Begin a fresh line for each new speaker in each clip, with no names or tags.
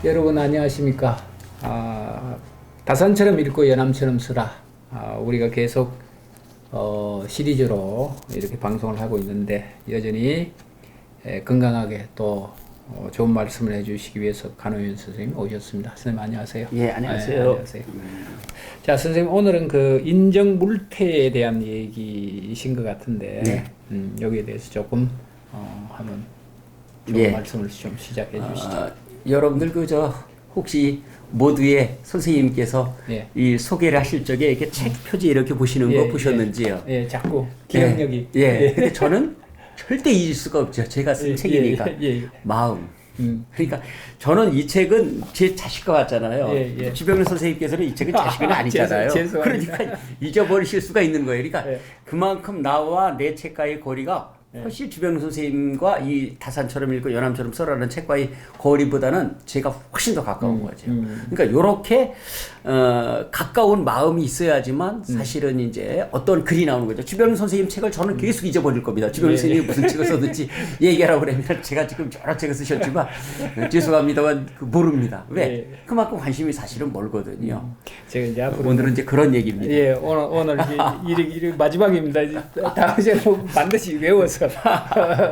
여러분 안녕하십니까? 다산처럼 읽고 연암처럼 쓰라. 우리가 계속 시리즈로 이렇게 방송을 하고 있는데 여전히 건강하게 또 좋은 말씀을 해주시기 위해서 간호연 선생님 오셨습니다. 선생님 안녕하세요.
예, 안녕하세요.
네, 안녕하세요. 자, 선생님 오늘은 그 인정 물태에 대한 얘기이신 것 같은데
네.
여기에 대해서 조금 한번 좋은
예.
말씀을 좀 시작해 주시죠.
여러분들 혹시 모두의 선생님께서
예.
이 소개를 하실 적에 이렇게 책 표지 이렇게 보시는 거 보셨는지요?
예, 자꾸 기억력이.
예. 근데 저는 절대 잊을 수가 없죠. 제가 쓴 책이니까. 마음. 그러니까 저는 이 책은 제 자식 것 같잖아요. 주병렬 선생님께서는 이 책은 자식은 아니잖아요. 그러니까 잊어버리실 수가 있는 거예요. 그러니까 그만큼 나와 내 책과의 거리가 훨씬 주병렬 선생님과 이 다산처럼 읽고 연암처럼 써라는 책과의 거리보다는 제가 훨씬 더 가까운 거죠. 그러니까 이렇게 가까운 마음이 있어야지만 사실은 이제 어떤 글이 나오는 거죠. 주병렬 선생님 책을 저는 계속 잊어버릴 겁니다. 주병렬 선생님이 무슨 책을 썼는지 얘기하라고 그러면 제가 지금 여러 책을 쓰셨지만 죄송합니다만 모릅니다. 왜? 그만큼 관심이 사실은 멀거든요.
제가 이제 앞으로
오늘은 이제 그런 얘기입니다.
예, 오늘 이게 마지막입니다. 다음 시간에 반드시 외워서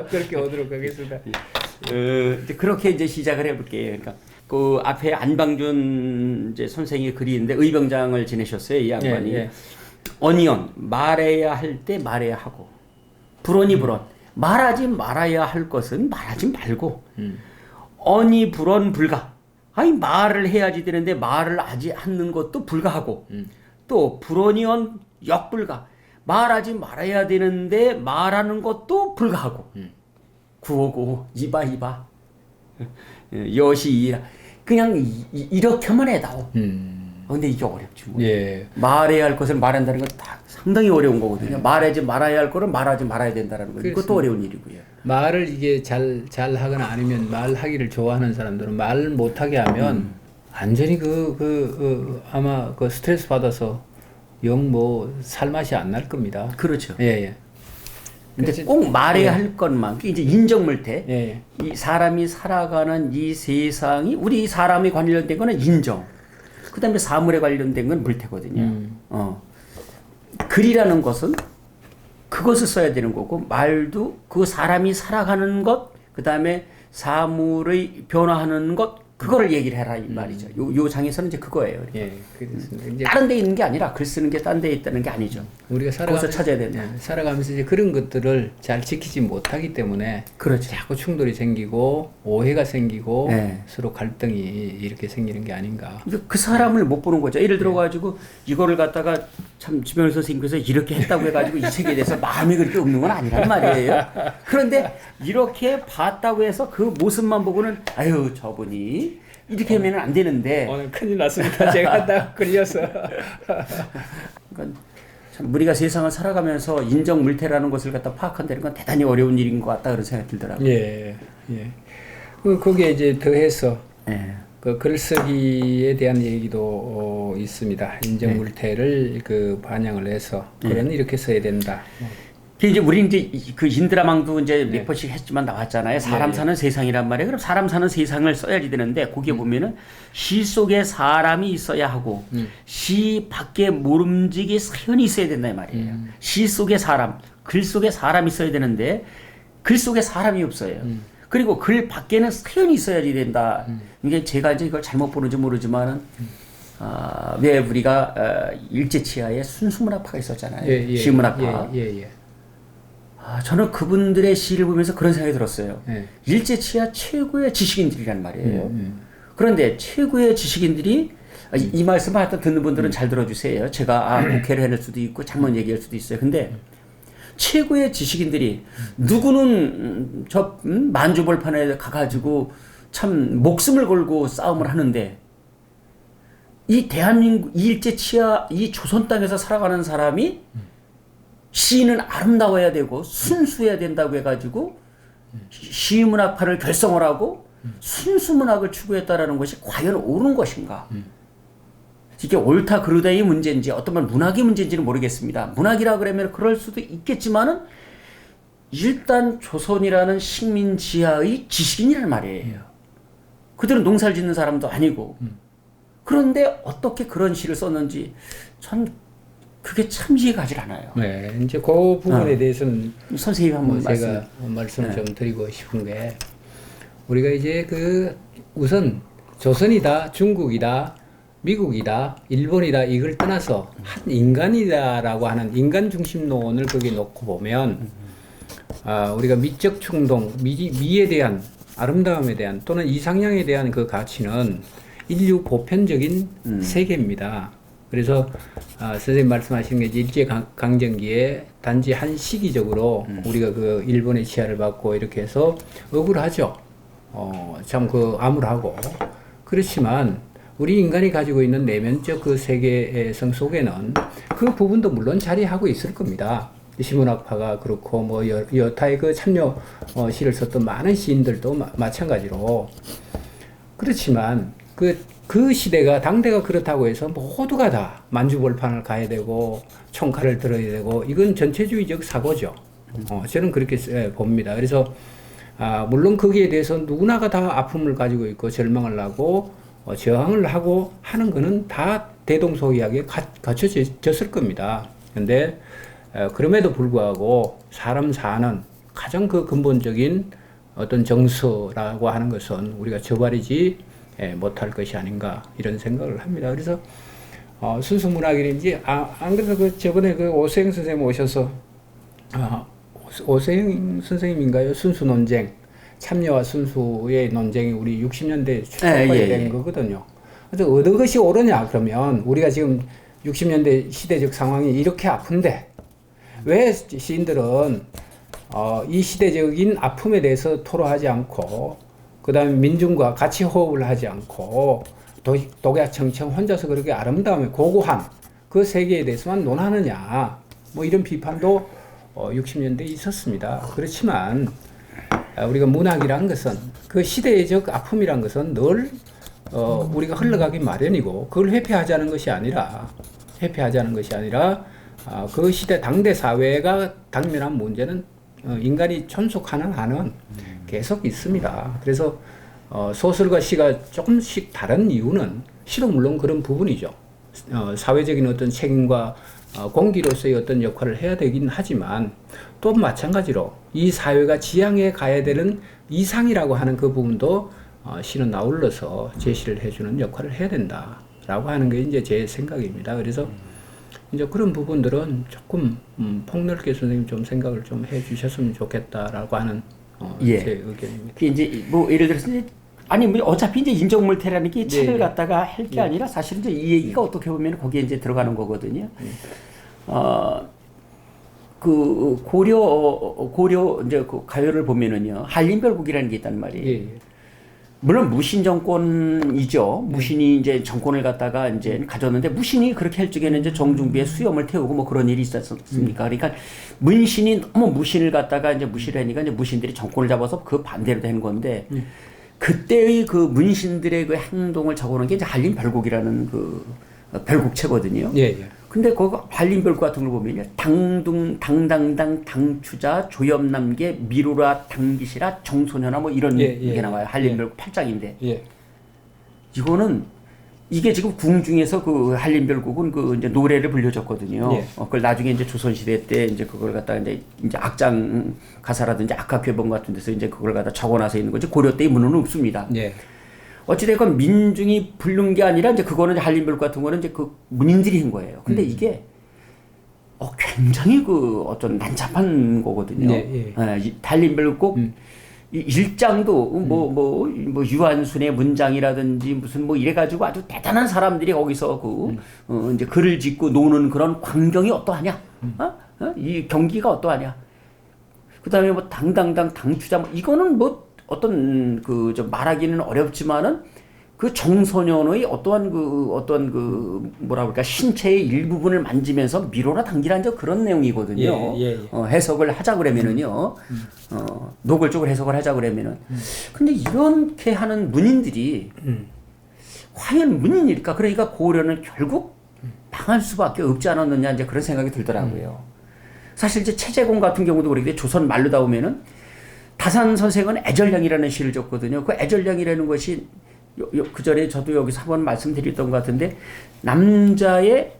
그렇게 오도록 하겠습니다.
이제 그렇게 이제 시작을 해볼게요. 그러니까 그 앞에 안방준 이제 선생의 글이 있는데 의병장을 지내셨어요, 이 양반이. 어니언 말해야 할 때 말해야 하고, 불언이 불언 말하지 말아야 할 것은 말하지 말고, 어니 불언 불가. 아니 말을 해야지 되는데 말을 하지 않는 것도 불가하고, 또 불언이언 역불가. 말하지 말아야 되는데 말하는 것도 불가하고, 구호고 이바 여시이라. 그냥 이렇게만 해다오. 근데 이게 어렵지 뭐.
예.
말해야 할 것을 말한다는 건 다 상당히 어려운 거거든요. 말하지 말아야 할 거는 말하지 말아야 된다는 거. 이것도 어려운 일이고요.
말을 이게 잘 하거나 아니면 말하기를 좋아하는 사람들은 말 못하게 하면 완전히 아마 그 스트레스 받아서 살맛이 안 날 겁니다.
그렇죠.
예.
근데 꼭 말해야 할 것만, 이제 인정물태. 이 사람이 살아가는 이 세상이 우리 사람에 관련된 거는 인정. 그 다음에 사물에 관련된 건 물태거든요. 글이라는 것은 그것을 써야 되는 거고, 말도 그 사람이 살아가는 것, 그 다음에 사물의 변화하는 것, 그거를 얘기를 해라 이 말이죠. 요 장에서는 이제 그거예요.
예, 그렇습니다. 이제
다른 데 있는 게 아니라 글 쓰는 게 딴 데 있다는 게 아니죠.
우리가
거기서 찾아야 된다.
살아가면서 이제 그런 것들을 잘 지키지 못하기 때문에
그렇죠.
자꾸 충돌이 생기고 오해가 생기고 서로 갈등이 이렇게 생기는 게 아닌가.
그 사람을 못 보는 거죠. 예를 들어 가지고 이거를 갖다가 참 주병렬 선생님께서 이렇게 했다고 해가지고 이 책에 대해서 마음이 그렇게 없는 건 아니란 말이에요. 그런데 이렇게 봤다고 해서 그 모습만 보고는 아유 저분이 이렇게 하면 안 되는데
오늘 큰일 났습니다. 제가 딱 걸려서.
그러니까 참 우리가 세상을 살아가면서 인정물태라는 것을 갖다 파악한다는 건 대단히 어려운 일인 것 같다 그런 생각이 들더라고요.
예. 거기에 이제 더해서 그 글쓰기에 대한 얘기도 있습니다. 인정물태를 그 반영을 해서 글은 이렇게 써야 된다.
이제 우리 이제 그 인드라망도 이제 몇 번씩 했지만 나왔잖아요. 사람 사는 세상이란 말이에요. 그럼 사람 사는 세상을 써야지 되는데 거기에 보면은 시 속에 사람이 있어야 하고 시 밖에 모름지기 사연이 있어야 된다 이 말이에요. 시 속에 사람, 글 속에 사람이 있어야 되는데 글 속에 사람이 없어요. 그리고 글 밖에는 사연이 있어야지 된다. 이게 제가 이제 이걸 잘못 보는지 모르지만은 왜 우리가 일제치하에 순수문학파가 있었잖아요. 시문학파. 저는 그분들의 시를 보면서 그런 생각이 들었어요. 일제치하 최고의 지식인들이란 말이에요. 그런데 최고의 지식인들이 이 말씀을 하여튼 듣는 분들은 잘 들어주세요. 제가 국회를 해낼 수도 있고 잘못 얘기할 수도 있어요. 근데 최고의 지식인들이 누구는 저 만주벌판에 가가지고 참 목숨을 걸고 싸움을 하는데 이 대한민국 일제치하 이 조선 땅에서 살아가는 사람이 시는 아름다워야 되고 순수해야 된다고 해가지고 시문학파를 결성을 하고 순수문학을 추구했다라는 것이 과연 옳은 것인가? 이게 옳다 그르다의 문제인지 어떤 말 문학의 문제인지는 모르겠습니다. 문학이라 그러면 그럴 수도 있겠지만은 일단 조선이라는 식민 지하의 지식인이란 말이에요. 그들은 농사를 짓는 사람도 아니고. 그런데 어떻게 그런 시를 썼는지 전 그게 참 이해가 가질 않아요.
네, 이제 그 부분에 대해서는
선생님 한번
제가 말씀을 좀 드리고 싶은 게 우리가 이제 그 우선 조선이다, 중국이다, 미국이다, 일본이다 이걸 떠나서 한 인간이다라고 하는 인간 중심론을 거기에 놓고 보면 우리가 미적 충동, 미에 대한 아름다움에 대한 또는 이상향에 대한 그 가치는 인류 보편적인 세계입니다. 그래서 선생님 말씀하신 게 일제 강점기에 단지 한 시기적으로 우리가 그 일본의 치하를 받고 이렇게 해서 억울하죠. 참 그 암울하고 그렇지만 우리 인간이 가지고 있는 내면적 그 세계성 속에는 그 부분도 물론 자리하고 있을 겁니다. 시문학파가 그렇고 뭐 여타의 그 참여 시를 썼던 많은 시인들도 마찬가지로 그렇지만 그 시대가 당대가 그렇다고 해서 모두가 다 만주벌판을 가야 되고 총칼을 들어야 되고 이건 전체주의적 사고죠. 저는 그렇게 봅니다. 그래서 물론 거기에 대해서 누구나가 다 아픔을 가지고 있고 절망을 하고 저항을 하고 하는 거는 다 대동소이하게 갖춰졌을 겁니다. 근데 그럼에도 불구하고 사람 사는 가장 그 근본적인 어떤 정서라고 하는 것은 우리가 저버리지 못할 것이 아닌가 이런 생각을 합니다. 그래서 순수 문학이든지 안 그래도 그 저번에 그 오세영 선생님 오셔서 오세영 선생님인가요? 순수 논쟁 참여와 순수의 논쟁이 우리 60년대 초반에 된 거거든요. 그래서 어느 것이 옳으냐 그러면 우리가 지금 60년대 시대적 상황이 이렇게 아픈데 왜 시인들은 이 시대적인 아픔에 대해서 토로하지 않고 그 다음에 민중과 같이 호흡을 하지 않고 독야청청 혼자서 그렇게 아름다움에 고고한 그 세계에 대해서만 논하느냐 뭐 이런 비판도 60년대에 있었습니다. 그렇지만 우리가 문학이란 것은 그 시대적 아픔이란 것은 늘 우리가 흘러가기 마련이고 그걸 회피하자는 것이 아니라 그 시대 당대 사회가 당면한 문제는 인간이 존속하는 한은 계속 있습니다. 그래서 소설과 시가 조금씩 다른 이유는 시도 물론 그런 부분이죠. 사회적인 어떤 책임과 공기로서의 어떤 역할을 해야 되긴 하지만 또 마찬가지로 이 사회가 지향해 가야 되는 이상이라고 하는 그 부분도 시는 아울러서 제시를 해주는 역할을 해야 된다라고 하는 게 이제 제 생각입니다. 그래서 이제 그런 부분들은 조금 폭넓게 선생님 좀 생각을 좀 해주셨으면 좋겠다라고 하는 제 의견입니다.
이제 뭐 예를 들어서 아니 뭐 어차피 이제 인정물태라는 게 책을 갖다가 할 게 아니라 사실 이제 이 얘기가 어떻게 보면 거기에 이제 들어가는 거거든요. 그 고려 이제 그 가요를 보면은요 한림별곡이라는 게 있단 말이에요. 물론 무신 정권이죠. 무신이 이제 정권을 갖다가 이제 가졌는데 무신이 그렇게 할 적에는 이제 정중비의 수염을 태우고 뭐 그런 일이 있었습니까? 그러니까 문신이 너무 무신을 갖다가 이제 무시를 하니까 이제 무신들이 정권을 잡아서 그 반대로 된 건데 그때의 그 문신들의 그 행동을 적어놓은 게 이제 한림별곡이라는 그 별곡체거든요. 근데 그 한림별곡 같은 걸 보면요. 당당당 당추자 조엽남계 미루라 당기시라 정소녀나 뭐 이런 게 나와요. 한림별곡 8장인데. 이거는 이게 지금 궁중에서 그 한림별곡은 그 이제 노래를 불려줬거든요. 그걸 나중에 이제 조선시대 때 이제 그걸 갖다가 이제 악장 가사라든지 악학회본 같은 데서 이제 그걸 갖다 적어놔서 있는 거지. 고려 때의 문헌은 없습니다. 어찌됐건 민중이 부른 게 아니라 이제 그거는 한림별곡 같은 거는 이제 그 문인들이 한 거예요. 근데 이게 굉장히 그 어떤 난잡한 거거든요. 한림별곡 일장도 뭐 유한순의 문장이라든지 무슨 뭐 이래가지고 아주 대단한 사람들이 거기서 이제 글을 짓고 노는 그런 광경이 어떠하냐? 이 경기가 어떠하냐? 그다음에 뭐 당당당 당추자 뭐 이거는 뭐 어떤 좀 말하기는 어렵지만은 그 정소년의 어떠한 뭐라 그럴까 신체의 일부분을 만지면서 미로나 당기라 이제 그런 내용이거든요. 해석을 하자 그러면은요. 노골적으로 해석을 하자 그러면은. 근데 이렇게 하는 문인들이 과연 문인일까? 그러니까 고려는 결국 망할 수밖에 없지 않았느냐 이제 그런 생각이 들더라고요. 사실 이제 최재공 같은 경우도 그렇게 조선 말로다 보면은 다산 선생은 애절량이라는 시를 줬거든요. 그 애절량이라는 것이 그 전에 저도 여기서 한번 말씀드렸던 것 같은데 남자의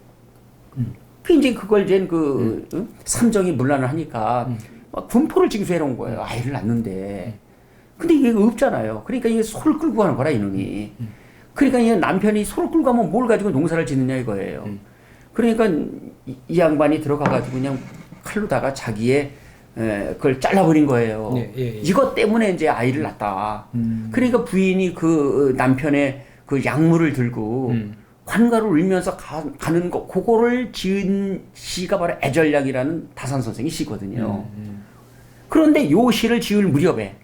그 이제 그걸 이제 삼정이 문란을 하니까 막 분포를 징수해 놓은 거예요. 아이를 낳는데. 근데 이게 없잖아요. 그러니까 이게 소를 끌고 가는 거라 이놈이. 그러니까 이 남편이 소를 끌고 가면 뭘 가지고 농사를 짓느냐 이거예요. 그러니까 이 양반이 들어가 가지고 그냥 칼로다가 자기의 그걸 잘라버린 거예요. 이것 때문에 이제 아이를 낳았다. 그러니까 부인이 그 남편의 그 약물을 들고 관가를 울면서 가는 거, 그거를 지은 시가 바로 애절약이라는 다산 선생이 시거든요. 그런데 요 시를 지을 무렵에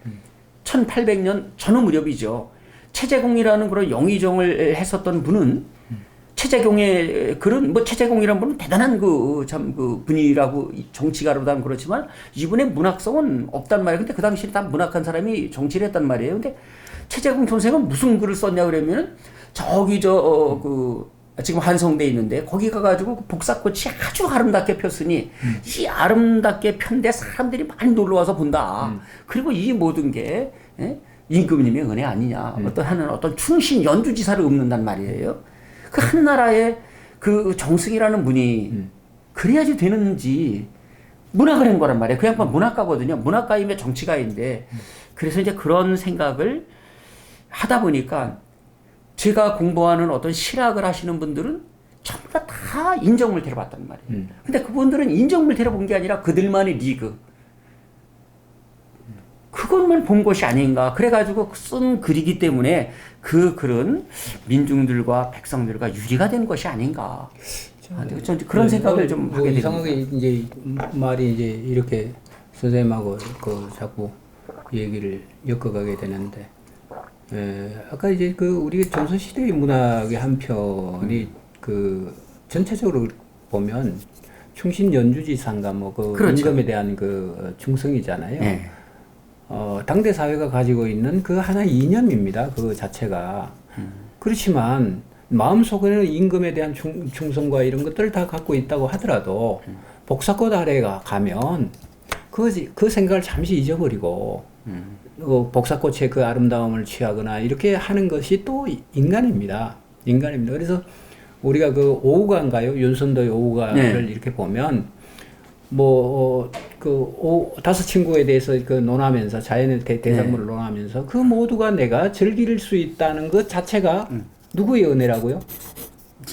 1800년 전후 무렵이죠. 최재공이라는 그런 영의정을 했었던 분은 최재공의 그런 최재공이라는 분은 대단한 그 분이라고 정치가로도 하면 그렇지만 이분의 문학성은 없단 말이에요. 근데 그 당시에 다 문학한 사람이 정치를 했단 말이에요. 근데 최재공 선생은 무슨 글을 썼냐 그러면은 저기 지금 한성대에 있는데 거기 가가지고 그 복사꽃이 아주 아름답게 폈으니 이 아름답게 편데 사람들이 많이 놀러 와서 본다. 그리고 이 모든 게 임금님의 은혜 아니냐. 어떤 충신 연주지사를 읊는단 말이에요. 그 한 나라의 그 정승이라는 분이 그래야지 되는지 문학을 한 거란 말이에요. 그 양반 문학가거든요. 문학가이며 정치가인데 그래서 이제 그런 생각을 하다 보니까 제가 공부하는 어떤 실학을 하시는 분들은 전부 다 인정물태를 봤단 말이에요. 근데 그분들은 인정물태를 본 게 아니라 그들만의 리그. 그것만 본 것이 아닌가. 그래가지고 쓴 글이기 때문에 그 글은 민중들과 백성들과 유리가 된 것이 아닌가. 전 그런 생각을 좀 하게 됩니다.
이상하게 이제 말이 이제 이렇게 선생님하고 자꾸 얘기를 엮어가게 되는데, 아까 이제 우리 조선시대의 문학의 한 편이 전체적으로 보면 충신 연주지상가
그렇죠.
임금에 대한 충성이잖아요.
네.
당대 사회가 가지고 있는 그 하나의 이념입니다. 그 자체가. 그렇지만 마음속에는 임금에 대한 충성과 이런 것들을 다 갖고 있다고 하더라도 복사꽃 아래에 가면 그 생각을 잠시 잊어버리고 복사꽃의 그 아름다움을 취하거나 이렇게 하는 것이 또 인간입니다. 그래서 우리가 오후가인가요? 윤선도의 오후가를 이렇게 보면 다섯 친구에 대해서 논하면서 자연의 대상물을 논하면서 그 모두가 내가 즐길 수 있다는 것 자체가 누구의 은혜라고요?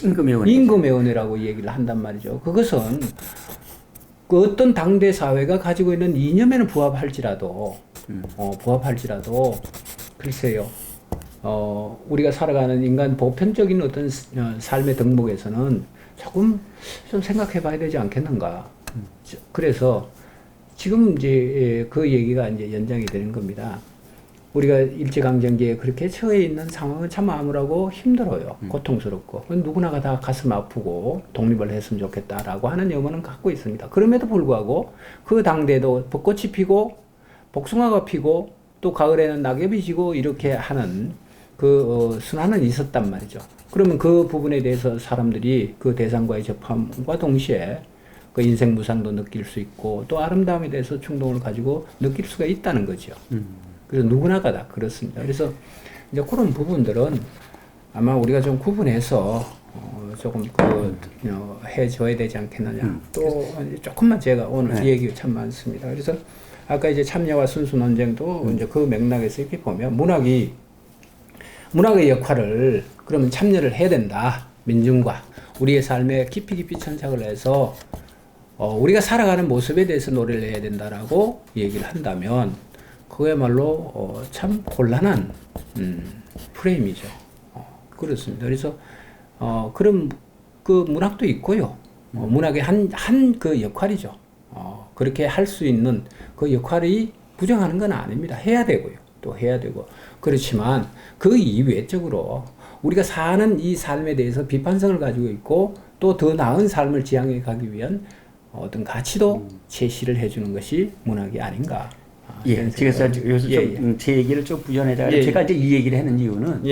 임금의 은혜라고 얘기를 한단 말이죠. 그것은 어떤 당대 사회가 가지고 있는 이념에는 부합할지라도 글쎄요. 우리가 살아가는 인간 보편적인 어떤 삶의 덕목에서는 조금 좀 생각해 봐야 되지 않겠는가. 그래서 지금 이제 그 얘기가 이제 연장이 되는 겁니다. 우리가 일제강점기에 그렇게 처해 있는 상황은 참 암울하고 힘들어요. 고통스럽고. 누구나가 다 가슴 아프고 독립을 했으면 좋겠다라고 하는 염원은 갖고 있습니다. 그럼에도 불구하고 그 당대도 벚꽃이 피고 복숭아가 피고 또 가을에는 낙엽이 지고 이렇게 하는 순환은 있었단 말이죠. 그러면 그 부분에 대해서 사람들이 그 대상과의 접함과 동시에 그 인생 무상도 느낄 수 있고 또 아름다움에 대해서 충동을 가지고 느낄 수가 있다는 거죠. 그래서 누구나가 다 그렇습니다. 그래서 이제 그런 부분들은 아마 우리가 좀 구분해서 조금 해줘야 되지 않겠느냐. 또 조금만 제가 오늘 얘기가 참 많습니다. 그래서 아까 이제 참여와 순수 논쟁도 이제 그 맥락에서 이렇게 보면 문학의 역할을 그러면 참여를 해야 된다. 민중과 우리의 삶에 깊이 천착을 해서 우리가 살아가는 모습에 대해서 노래를 해야 된다라고 얘기를 한다면 그야말로 참 곤란한 프레임이죠. 그렇습니다. 그래서 그런 문학도 있고요. 문학의 한 역할이죠. 그렇게 할 수 있는 그 역할이 부정하는 건 아닙니다. 해야 되고요. 또 해야 되고. 그렇지만 그 이외적으로 우리가 사는 이 삶에 대해서 비판성을 가지고 있고 또 더 나은 삶을 지향해 가기 위한 어떤 가치도 제시를 해주는 것이 문학이 아닌가.
제가 여기서 제 얘기를 좀 부연해자. 제가 이제 이 얘기를 하는 이유는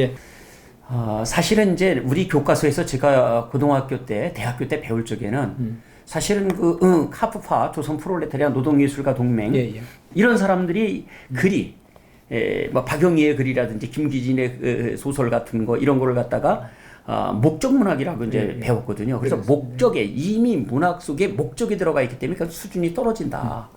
사실은 이제 우리 교과서에서 제가 고등학교 때, 대학교 때 배울 적에는 사실은 카프파 조선 프롤레타리아 노동예술가 동맹 이런 사람들이 글이 뭐 박영희의 글이라든지 김기진의 소설 같은 거 이런 거를 갖다가 목적 문학이라고 이제 배웠거든요. 그래서 목적에 이미 문학 속에 목적이 들어가 있기 때문에 그 수준이 떨어진다.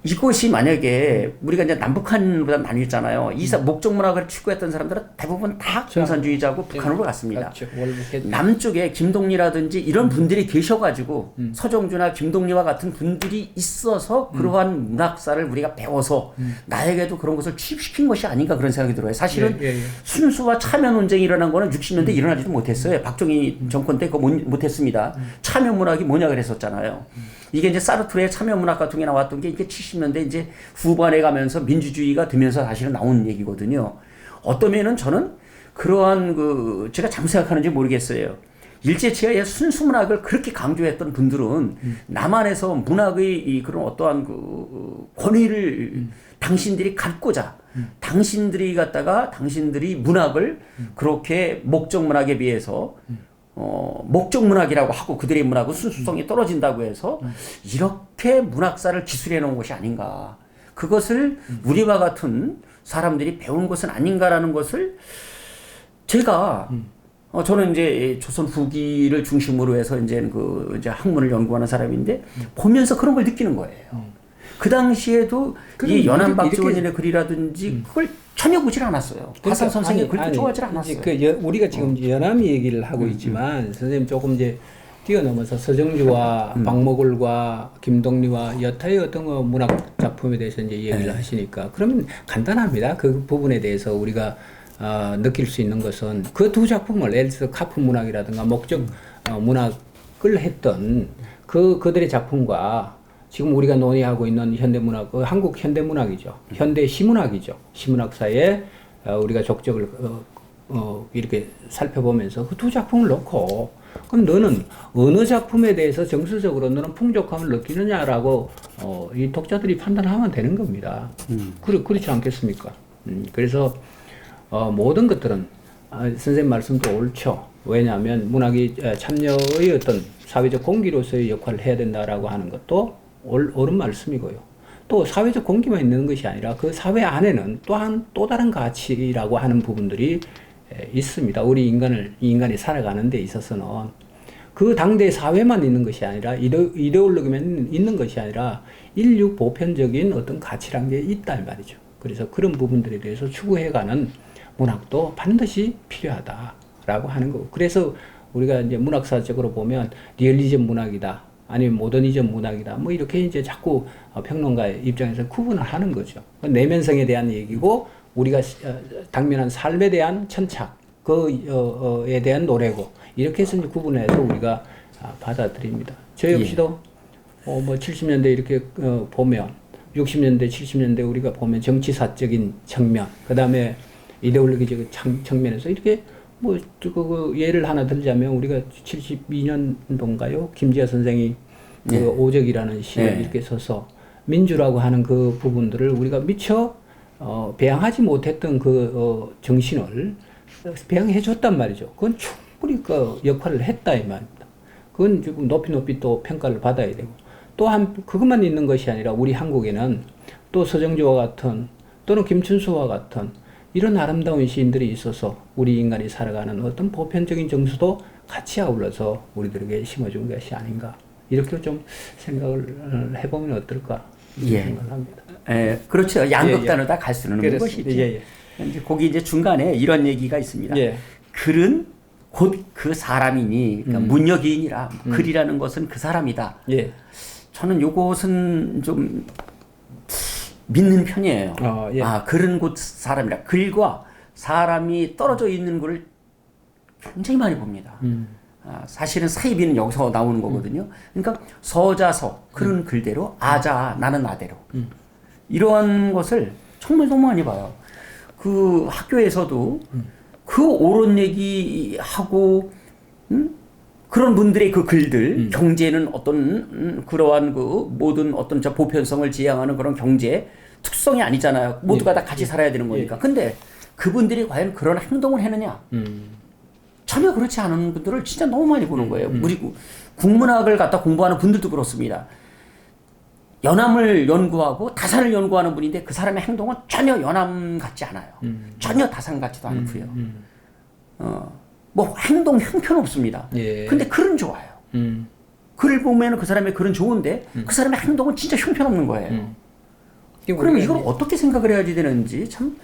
이것이 만약에 우리가 이제 남북한보다 나뉘었잖아요. 목적 문학을 추구했던 사람들은 대부분 다 공산주의자고 북한으로 갔습니다. 남쪽에 김동리라든지 이런 분들이 계셔가지고 서정주나 김동리와 같은 분들이 있어서 그러한 문학사를 우리가 배워서 나에게도 그런 것을 취입시킨 것이 아닌가 그런 생각이 들어요. 사실은 순수와 참여 논쟁이 일어난 거는 60년대 일어나지도 못했어요. 박정희 정권 때 그거 못했습니다. 참여 문학이 뭐냐 그랬었잖아요. 이게 이제 사르트르의 참여 문학 같은 게 나왔던 게 이게 70년대 이제 후반에 가면서 민주주의가 되면서 사실은 나온 얘기거든요. 어떠면은 저는 그러한 제가 잘못 생각하는지 모르겠어요. 일제치하의 순수 문학을 그렇게 강조했던 분들은 남한에서 문학의 그런 어떠한 권위를 당신들이 갖고자 당신들이 문학을 그렇게 목적 문학에 비해서 목적 문학이라고 하고 그들의 문학은 순수성이 떨어진다고 해서 이렇게 문학사를 기술해 놓은 것이 아닌가. 그것을 우리와 같은 사람들이 배운 것은 아닌가라는 것을 제가 저는 이제 조선 후기를 중심으로 해서 이제 이제 학문을 연구하는 사람인데 보면서 그런 걸 느끼는 거예요. 그 당시에도 이 연안박지원의 글이라든지 그걸 전혀 보질 않았어요. 화산 선생의 글도 좋아하지 않았어요.
우리가 지금 연암 얘기를 하고 있지만 선생님 조금 이제 뛰어넘어서 서정주와 박목을과 김동리와 여타의 어떤 문학 작품에 대해서 이제 얘기를 하시니까 그러면 간단합니다. 그 부분에 대해서 우리가 느낄 수 있는 것은 그 두 작품을 예를 들어서 카프 문학이라든가 목적 문학을 했던 그들의 작품과 지금 우리가 논의하고 있는 현대문학, 한국 현대문학이죠. 현대 시문학이죠. 시문학사에 우리가 족적을 이렇게 살펴보면서 그 두 작품을 놓고 그럼 너는 어느 작품에 대해서 정서적으로 너는 풍족함을 느끼느냐라고 이 독자들이 판단하면 되는 겁니다. 그렇지 않겠습니까? 그래서 모든 것들은 선생님 말씀도 옳죠. 왜냐하면 문학이 참여의 어떤 사회적 공기로서의 역할을 해야 된다라고 하는 것도 옳은 말씀이고요. 또 사회적 공기만 있는 것이 아니라 그 사회 안에는 또한 또 다른 가치라고 하는 부분들이 있습니다. 우리 인간이 살아가는 데 있어서는 그 당대 사회만 있는 것이 아니라 이데올로기만 있는 것이 아니라 인류 보편적인 어떤 가치란 게 있다 이 말이죠. 그래서 그런 부분들에 대해서 추구해가는 문학도 반드시 필요하다라고 하는 거고. 그래서 우리가 이제 문학사적으로 보면 리얼리즘 문학이다. 아니면 모더니즘 문학이다. 뭐 이렇게 이제 자꾸 평론가의 입장에서 구분을 하는 거죠. 내면성에 대한 얘기고 우리가 당면한 삶에 대한 천착, 그에 대한 노래고 이렇게 해서 이제 구분해서 우리가 받아들입니다. 저 역시도 뭐 70년대 이렇게 보면 60년대, 70년대 우리가 보면 정치사적인 측면, 그 다음에 이데올로기적 측면에서 이렇게 뭐, 예를 하나 들자면, 우리가 72년도인가요? 김지아 선생이 오적이라는 시를 이렇게 써서 민주라고 하는 그 부분들을 우리가 미처, 배양하지 못했던 정신을 배양해 줬단 말이죠. 그건 충분히 그 역할을 했다, 이 말입니다. 그건 지금 높이 또 평가를 받아야 되고. 또한 그것만 있는 것이 아니라 우리 한국에는 또 서정주와 같은 또는 김춘수와 같은 이런 아름다운 시인들이 있어서 우리 인간이 살아가는 어떤 보편적인 정서도 같이 아울러서 우리들에게 심어준 것이 아닌가 이렇게 좀 생각을 해보면 어떨까 생각을 합니다.
그렇죠. 양극단으로 다 갈 수는 없는 것이죠. 이제 거기 이제 중간에 이런 얘기가 있습니다. 글은 곧 그 사람이니 그러니까 문역이인이라 글이라는 것은 그 사람이다. 저는 요것은 좀 믿는 편이에요. 글은 곧 사람이라. 글과 사람이 떨어져 있는 글을 굉장히 많이 봅니다. 사실은 사이비는 여기서 나오는 거거든요. 그러니까 서자서 그런 글대로 아자 나는 나대로 이러한 것을 정말 너무 많이 봐요. 그 학교에서도 그 옳은 얘기하고 그런 분들의 그 글들 경제는 어떤 그러한 그 모든 어떤 저 보편성을 지향하는 그런 경제 특성이 아니잖아요. 모두가 다 같이 살아야 되는 거니까. 근데 그분들이 과연 그런 행동을 했느냐? 전혀 그렇지 않은 분들을 진짜 너무 많이 보는 거예요. 우리 국문학을 갖다 공부하는 분들도 그렇습니다. 연암을 연구하고 다산을 연구하는 분인데 그 사람의 행동은 전혀 연암 같지 않아요. 전혀 다산 같지도 않고요. 뭐 행동 형편없습니다.
예.
근데 글은 좋아요. 글을 보면 그 사람의 글은 좋은데 그 사람의 행동은 진짜 형편없는 거예요. 그러면 이걸 어떻게 생각을 해야지 되는지 참.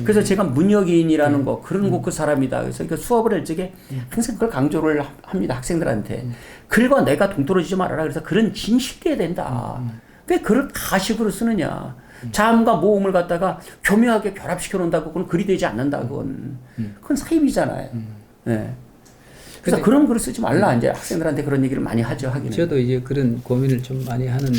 그래서 제가 문역인이라는 거 그런 거 그 사람이다. 그래서 그 수업을 할 적에 항상 그걸 강조를 합니다. 학생들한테. 글과 내가 동떨어지지 말아라. 그래서 글은 진실게 해야 된다. 왜 글을 가식으로 쓰느냐. 자음과 모음을 갖다가 교묘하게 결합시켜 놓는다고 그건 글이 되지 않는다. 그건 사입이잖아요. 네. 그래서 그런 글을 쓰지 말라. 이제 학생들한테 그런 얘기를 많이 하죠. 하기는.
저도 이제 그런 고민을 좀 많이 하는데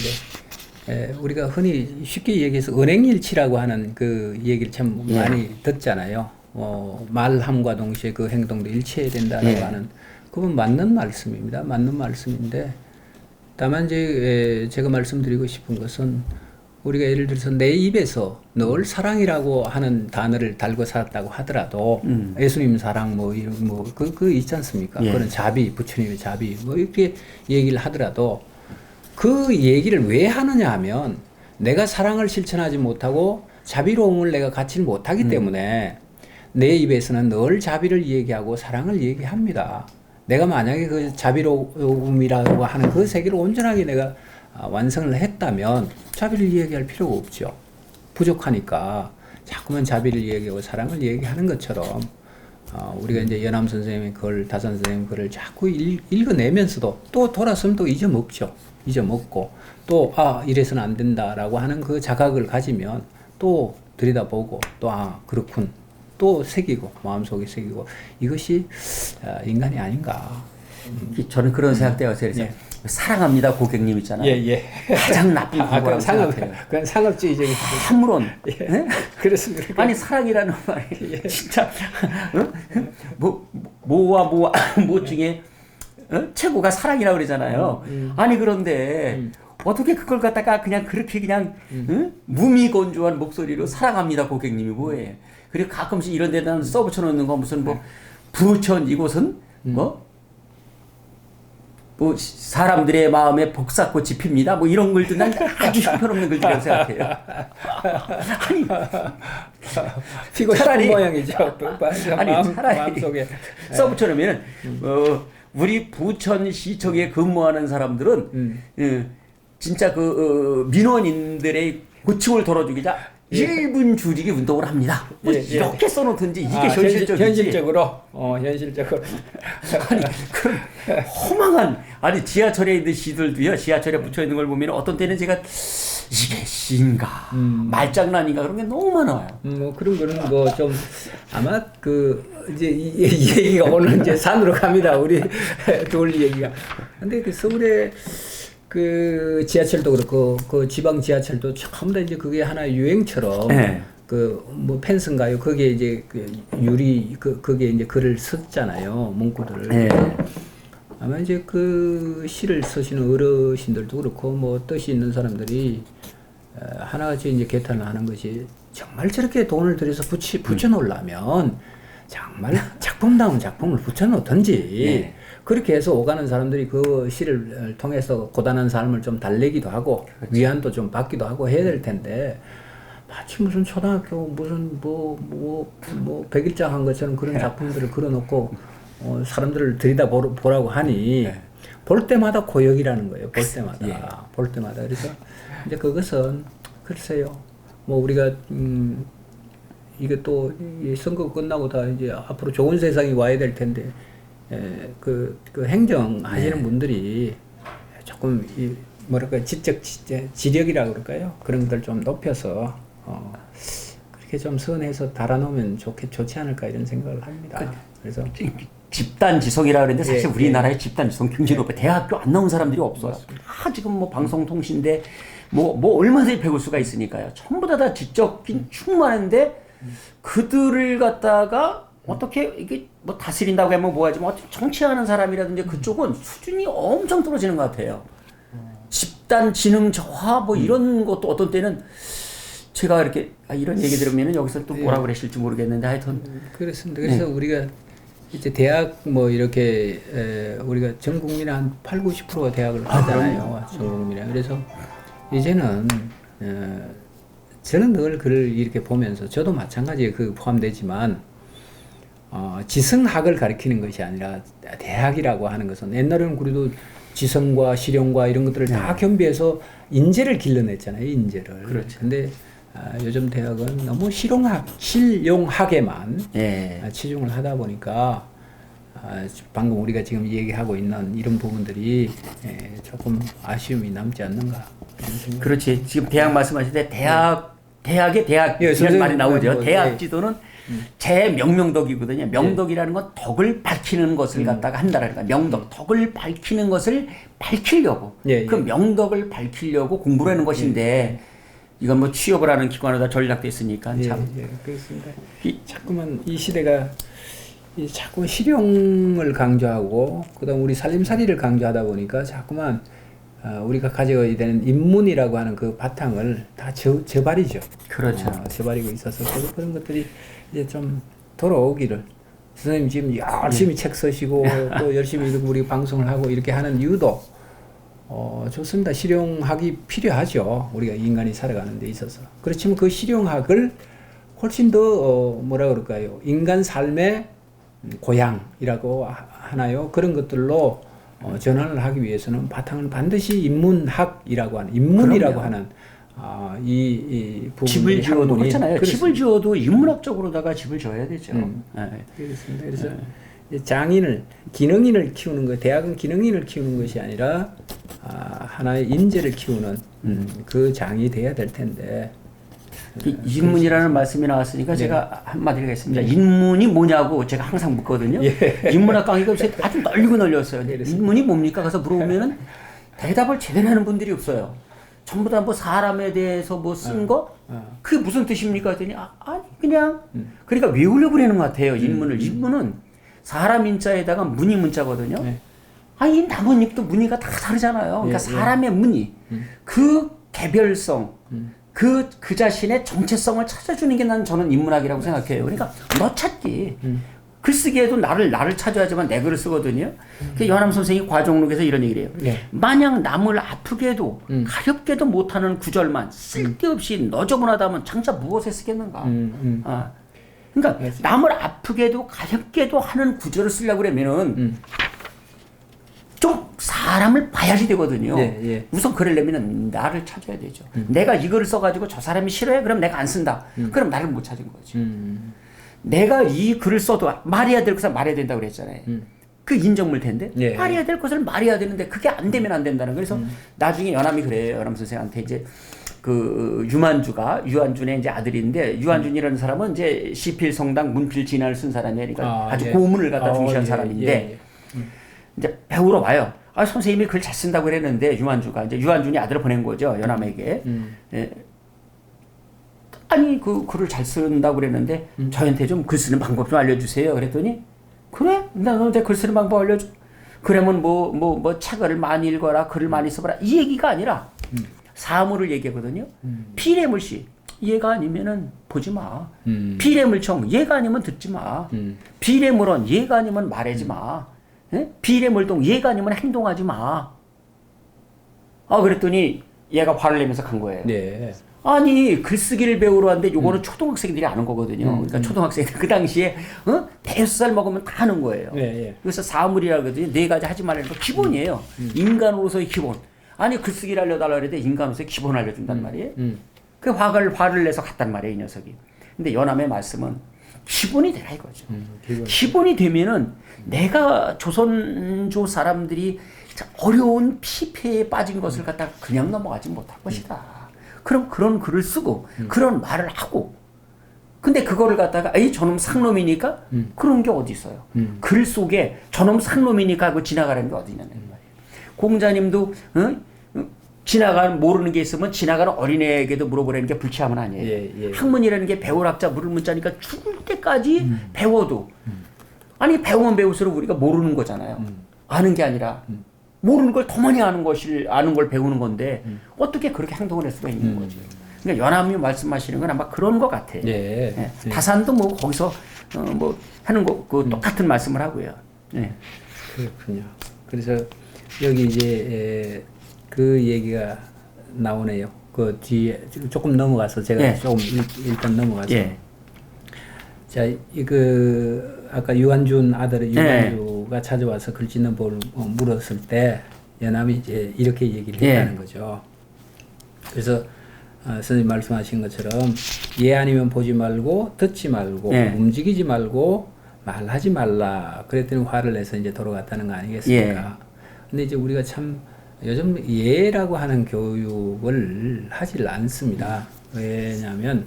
우리가 흔히 쉽게 얘기해서 은행일치라고 하는 그 얘기를 참 많이 듣잖아요. 말함과 동시에 그 행동도 일치해야 된다라고 하는 그건 맞는 말씀입니다. 맞는 말씀인데 다만 이제 제가 말씀드리고 싶은 것은 우리가 예를 들어서 내 입에서 늘 사랑이라고 하는 단어를 달고 살았다고 하더라도 예수님 사랑 뭐 이런 그 있지 않습니까? 그런 자비, 부처님의 자비 뭐 이렇게 얘기를 하더라도 그 얘기를 왜 하느냐 하면 내가 사랑을 실천하지 못하고 자비로움을 내가 갖지 못하기 때문에 내 입에서는 늘 자비를 얘기하고 사랑을 얘기합니다. 내가 만약에 그 자비로움이라고 하는 그 세계를 온전하게 내가 완성을 했다면 자비를 얘기할 필요가 없죠. 부족하니까 자꾸만 자비를 얘기하고 사랑을 얘기하는 것처럼 우리가 이제 연암 선생님의 글, 다산 선생님 글을 자꾸 읽어내면서도 또 돌아서면 또 잊어먹죠. 잊어먹고 또 이래서는 안 된다라고 하는 그 자각을 가지면 또 들여다보고 또 그렇군 또 새기고 마음속에 새기고 이것이 인간이 아닌가.
저는 그런 생각돼요. 그래서 사랑합니다 고객님 있잖아요. 가장 나쁜 거라고 생각해요.
그건 상업주의적인.
아무런.
그렇습니다.
아니 사랑이라는 말이 진짜 모와 모 중에 최고가 사랑이라고 그러잖아요. 아니 그런데 어떻게 그걸 갖다가 그냥 그렇게 그냥 무미건조한 목소리로 사랑합니다 고객님이 뭐예요. 그리고 가끔씩 이런 데다 써붙여 놓는 거 무슨 뭐 부천 이곳은 뭐 사람들의 마음에 복사꽃이 핍니다. 뭐 이런 글도 난 아주 형편없는 글들이라고 생각해요. 아니
피고 싶은 모양이죠.
아니 차라리
마음속에
써붙여놓으면 우리 부천시청에 근무하는 사람들은 진짜 그 민원인들의 고충을 덜어주기자 1분 줄이기 운동을 합니다. 뭐 이렇게 써놓든지 이게 현실적이지.
현실적으로. 현실적으로.
아니 그런 허망한 아니 지하철에 있는 시들도요. 지하철에 붙여 있는 걸 보면 어떤 때는 제가 이게 시인가 말장난인가 그런 게 너무 많아요.
뭐 그런 거는 뭐 좀 아마 그 이제 이 얘기가 오늘 이제 산으로 갑니다. 우리 둘 얘기가. 근데 그 서울에 그 지하철도 그렇고 그 지방 지하철도 전부 다 이제 그게 하나의 유행처럼 그 뭐 펜스인가요? 거기에 이제 그 유리 거기에 이제 글을 썼잖아요. 문구들을. 아마 이제 그 시를 쓰시는 어르신들도 그렇고 뭐 뜻이 있는 사람들이 하나같이 이제 개탄을 하는 것이 정말 저렇게 돈을 들여서 붙여 놓으려면 정말 작품다운 작품을 붙여 놓든지 그렇게 해서 오가는 사람들이 그 시를 통해서 고단한 삶을 좀 달래기도 하고 위안도 좀 받기도 하고 해야 될 텐데 마치 무슨 초등학교 무슨 뭐 백일장 한 것처럼 그런 작품들을 걸어놓고 사람들을 들여다보라고 하니 볼 때마다 고역이라는 거예요. 볼 때마다. 그래서 이제 그것은 글쎄요. 뭐 우리가 이게 또 선거 끝나고 다 이제 앞으로 좋은 세상이 와야 될 텐데 그 행정하시는 분들이 조금 뭐랄까 지력이라고 그럴까요? 그런 것들 좀 높여서 그렇게 좀 선해서 달아놓으면 좋지 않을까 이런 생각을 합니다. 그래서
집단 지성이라 그러는데 사실 우리나라의 집단 지성 굉장히 높아요. 대학교 안 나온 사람들이 없어요. 다 지금 뭐 방송통신대 뭐 얼마든지 배울 수가 있으니까요. 전부 다 지적인 충만한데 그들을 갖다가 어떻게 이게 뭐 다스린다고 하면 뭐하지만 어떻게 정치하는 사람이라든지 그쪽은 수준이 엄청 떨어지는 것 같아요. 집단 지능 저하 뭐 이런 것도 어떤 때는 제가 이렇게 이런 얘기 들으면 여기서 또 뭐라고 그러실지 모르겠는데 하여튼
그렇습니다. 그래서 우리가 이제 대학 뭐 이렇게 우리가 전 국민의 한 80-90%가 대학을 가잖아요. 전 국민에. 그래서 이제는 저는 늘 글을 이렇게 보면서 저도 마찬가지에 그 포함되지만 지성학을 가리키는 것이 아니라 대학이라고 하는 것은 옛날에는 그래도 지성과 실용과 이런 것들을 다 겸비해서 인재를 길러냈잖아요. 인재를.
그렇죠.
근데 요즘 대학은 너무 실용학에만 치중을 하다 보니까 방금 우리가 지금 얘기하고 있는 이런 부분들이 조금 아쉬움이 남지 않는가.
그렇지. 지금 대학 말씀하실 때 대학의 대학
예,
이런 말이 나오죠. 대학
예.
지도는 제 명명덕이거든요. 명덕이라는 건 덕을 밝히는 것을 갖다가 한다라는 거야. 명덕, 덕을 밝히는 것을 밝히려고 그 명덕을 밝히려고 공부를 하는 것인데 이건 뭐 취업을 하는 기관에다 전략돼 있으니까 참.
그렇습니다. 자꾸만 이 시대가 자꾸 실용을 강조하고 그다음 우리 살림살이를 강조하다 보니까 자꾸만 우리가 가져야 되는 인문이라고 하는 그 바탕을 다 저버리죠.
그렇죠.
저버리고 있어서 그런 것들이 이제 좀 돌아오기를. 선생님 지금 열심히 책 쓰시고 또 열심히 우리 방송을 하고 이렇게 하는 이유도 좋습니다. 실용학이 필요하죠. 우리가 인간이 살아가는 데 있어서. 그렇지만 그 실용학을 훨씬 더 뭐라 그럴까요? 인간 삶의 고향이라고 하나요? 그런 것들로 전환을 하기 위해서는 바탕은 반드시 인문학이라고 하는 인문이라고 하는 이 부분
집을 지어도 그렇잖아요.
그렇습니다.
집을 지어도 인문학적으로다가 집을 지어야 되죠.
그렇습니다. 그래서 장인을 기능인을 키우는 것, 대학은 기능인을 키우는 것이 아니라 하나의 인재를 키우는 그 장이 돼야 될 텐데.
인문이라는 말씀이 나왔으니까 제가 한마디를 하겠습니다. 인문이 뭐냐고 제가 항상 묻거든요. 인문학 강의가 요새 아주 널리고 널렸어요. 인문이 뭡니까? 가서 물어보면은 대답을 제대로 하는 분들이 없어요. 전부 다 뭐 사람에 대해서 뭐 쓴 거? 그게 무슨 뜻입니까? 했더니 아니 그냥 그러니까 외우려고 그러는 것 같아요. 인문을. 인문은 사람 인자에다가 문이 문자거든요. 이 나뭇잎도 무늬가 다 다르잖아요. 그러니까 사람의 무늬, 그 개별성, 그 자신의 정체성을 찾아주는 게 저는 인문학이라고 생각해요. 그러니까 너 찾기. 글쓰기에도 나를 찾아야지만 내 글을 쓰거든요. 그 연암 선생이 과정록에서 이런 얘기를 해요. 만약 남을 아프게도 가렵게도 못하는 구절만 쓸데없이 너저분하다면 장차 무엇에 쓰겠는가. 그러니까 남을 아프게도 가렵게도 하는 구절을 쓰려고 그러면은 좀 사람을 봐야지 되거든요. 우선 그러려면 나를 찾아야 되죠. 내가 이거를 써가지고 저 사람이 싫어해? 그럼 내가 안 쓴다. 그럼 나를 못 찾은 거지. 내가 이 글을 써도 말해야 될 것을 말해야 된다고 그랬잖아요. 그 인정물 텐데 말해야 될 것을 말해야 되는데 그게 안 되면 안 된다는. 그래서 나중에 연암이 그래요. 연암 선생한테 이제 그 유한준의 이제 아들인데 유한준이라는 사람은 이제 시필 성당 문필 진화를 쓴 사람이에요. 그러니까 아주 고문을 갖다 중시한 사람인데 이제 배우러 와요. 선생님이 글 잘 쓴다고 그랬는데 유한준이 아들을 보낸 거죠. 연암에게. 아니 그 글을 잘 쓴다고 그랬는데 저한테 좀 글 쓰는 방법 좀 알려주세요. 그랬더니 그래? 나 너한테 글 쓰는 방법 알려줘. 그러면 뭐 책을 많이 읽어라, 글을 많이 써봐라 이 얘기가 아니라 사물을 얘기하거든요. 피레물씨 얘가 아니면은 보지 마. 비례물청 얘가 아니면 듣지 마. 비례물원 얘가 아니면 말하지 마. 비례물동 얘가 아니면 행동하지 마. 그랬더니 얘가 화를 내면서 간 거예요. 아니 글쓰기를 배우러 왔는데 요거는 초등학생들이 아는 거거든요. 그러니까 초등학생들 그 당시에 5살 먹으면 다 아는 거예요. 그래서 사물이라고 하거든요. 4가지 하지 말라는 거 기본이에요. 인간으로서의 기본. 아니 글쓰기를 알려달라고 그랬는데 인간으로서의 기본 알려준단 말이에요. 그 화를 내서 갔단 말이에요 이 녀석이. 근데 연암의 말씀은 기본이 되라 이거죠. 기본이 되면은 내가 조선조 사람들이 어려운 피폐에 빠진 것을 갖다가 그냥 넘어가지 못할 것이다. 그럼 그런 글을 쓰고 그런 말을 하고 근데 그거를 갖다가 저놈 상놈이니까 그런 게 어디 있어요. 글 속에 저놈 상놈이니까 하고 지나가는 게 어디 있냐는 말이에요. 공자님도 모르는 게 있으면 지나가는 어린애에게도 물어보라는 게 불치함은 아니에요. 학문이라는 게 배울 학자 물을 문자니까 죽을 때까지 배워도 아니 배우면 배울수록 우리가 모르는 거잖아요. 아는 게 아니라 모르는 걸 더 많이 아는 걸 배우는 건데 어떻게 그렇게 행동을 할 수가 있는 거죠. 그러니까 연암이 말씀하시는 건 아마 그런 것 같아요. 다산도 뭐 거기서 뭐 하는 거 똑같은 말씀을 하고요.
그렇군요. 그래서 여기 이제 그 얘기가 나오네요. 그 뒤에 조금 넘어가서 제가
예.
조금 일단 넘어가서
예.
자, 그 아까 유한준 아들
예.
유한주가 찾아와서 글 짓는 법을 물었을 때 연암이 이제 이렇게 얘기를
예.
했다는 거죠. 그래서 선생님 말씀하신 것처럼 예 아니면 보지 말고 듣지 말고
예.
움직이지 말고 말하지 말라. 그랬더니 화를 내서 이제 돌아갔다는 거 아니겠습니까?
예.
근데 이제 우리가 참 요즘 예라고 하는 교육을 하질 않습니다. 왜냐하면